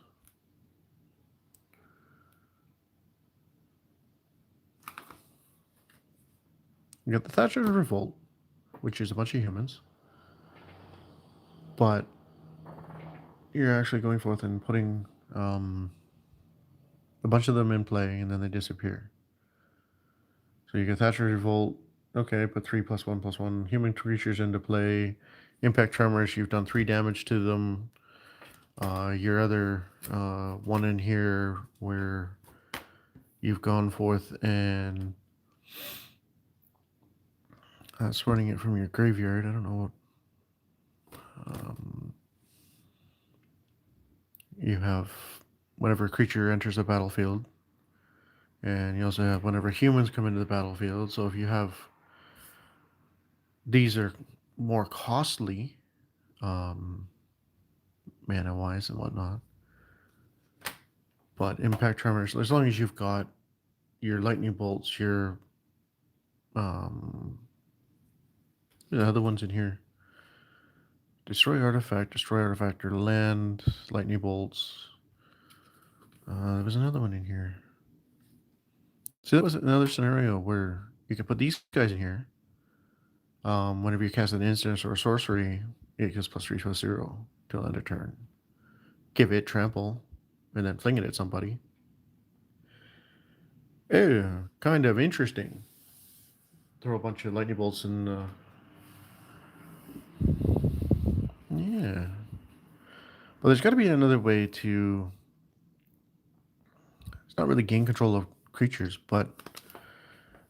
You got the Thatcher's Revolt, which is a bunch of humans. But you're actually going forth and putting a bunch of them in play, and then they disappear. So you get Thatcher's Revolt. Okay, put 3+1/+1 human creatures into play. Impact Tremors, you've done 3 damage to them. Your other one in here where you've gone forth and running it from your graveyard. I don't know what. You have whenever a creature enters the battlefield, and you also have whenever humans come into the battlefield. So if you have, these are more costly, mana wise and whatnot. But Impact Tremors, as long as you've got your lightning bolts, your the other ones in here. Destroy artifact or land, lightning bolts. There was another one in here. See, that was another scenario where you could put these guys in here. Whenever you cast an instant or a sorcery, it goes +3/+0 till end of turn. Give it trample, and then fling it at somebody. Oh, kind of interesting. Throw a bunch of lightning bolts and yeah. But there's got to be another way to. It's not really gain control of creatures, but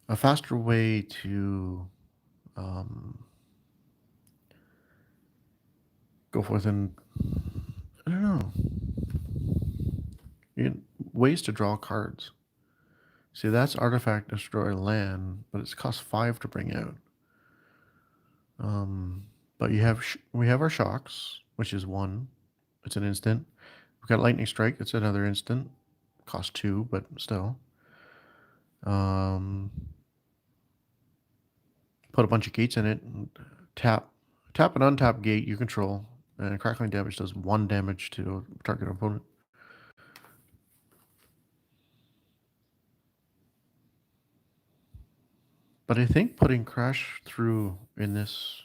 a faster way to go forth and I don't know. Ways to draw cards. See, that's artifact destroy land, but it's cost 5 to bring out. But we have our shocks, which is 1. It's an instant. We've got lightning strike. It's another instant. Cost 2, but still. Put a bunch of gates in it. And tap an untapped gate you control, and crackling damage does 1 damage to a target opponent. But I think putting Crash through in this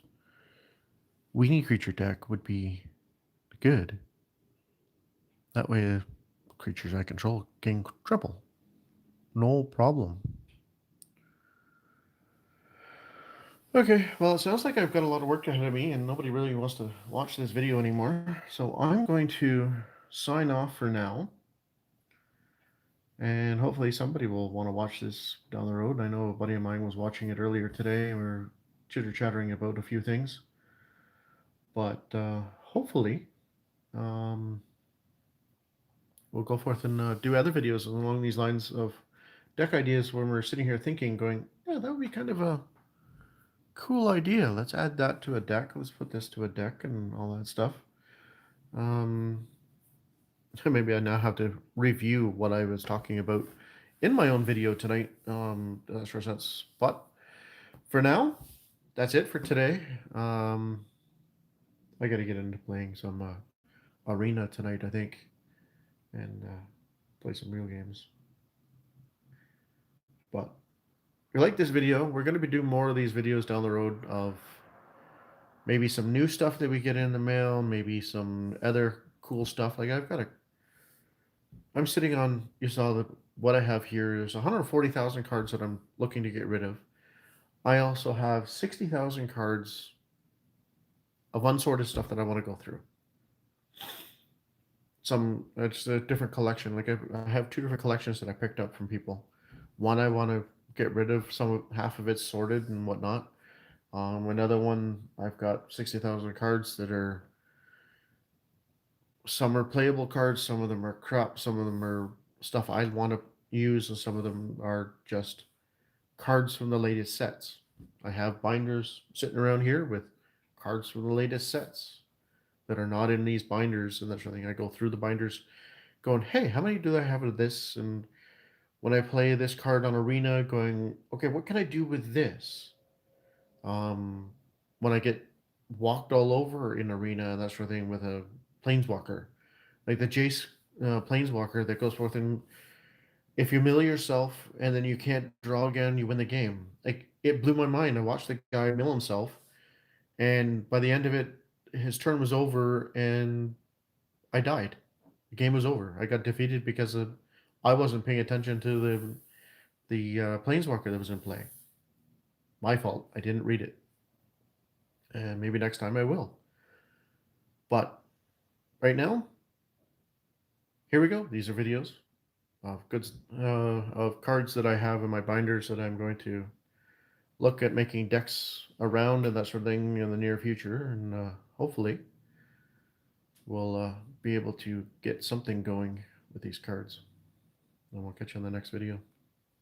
weenie creature deck would be good. That way, creatures I control gain triple. No problem. Okay, well, it sounds like I've got a lot of work ahead of me, and nobody really wants to watch this video anymore. So I'm going to sign off for now. And hopefully somebody will want to watch this down the road. I know a buddy of mine was watching it earlier today, and we were chitter-chattering about a few things. But hopefully we'll go forth and do other videos along these lines of deck ideas when we're sitting here thinking, going, yeah, that would be kind of a cool idea. Let's add that to a deck. Let's put this to a deck and all that stuff. Maybe I now have to review what I was talking about in my own video tonight. That's for sense. But for now, that's it for today. I got to get into playing some arena tonight, I think, and play some real games. But if you like this video, we're going to be doing more of these videos down the road of maybe some new stuff that we get in the mail, maybe some other cool stuff. Like I'm sitting on, you saw what I have here is 140,000 cards that I'm looking to get rid of. I also have 60,000 cards of unsorted stuff that I want to go through. It's a different collection. Like I have two different collections that I picked up from people. One I want to get rid of half of it's sorted and whatnot. Another one I've got 60,000 cards that are, some are playable cards, some of them are crap, some of them are stuff I want to use, and some of them are just cards from the latest sets. I have binders sitting around here with cards from the latest sets that are not in these binders and that sort of thing. I go through the binders going, hey, how many do I have of this? And when I play this card on Arena, going, okay, what can I do with this? When I get walked all over in Arena and that sort of thing with a Planeswalker, like the Jace Planeswalker that goes forth, and if you mill yourself and then you can't draw again, you win the game. Like, it blew my mind. I watched the guy mill himself, and by the end of it, his turn was over, and I died. The game was over. I got defeated because I wasn't paying attention to the Planeswalker that was in play. My fault. I didn't read it, and maybe next time I will. But right now, here we go. These are videos of of cards that I have in my binders that I'm going to look at making decks around and that sort of thing in the near future, and hopefully we'll be able to get something going with these cards. And we'll catch you on the next video.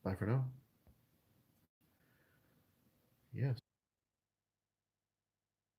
Bye for now. Yes.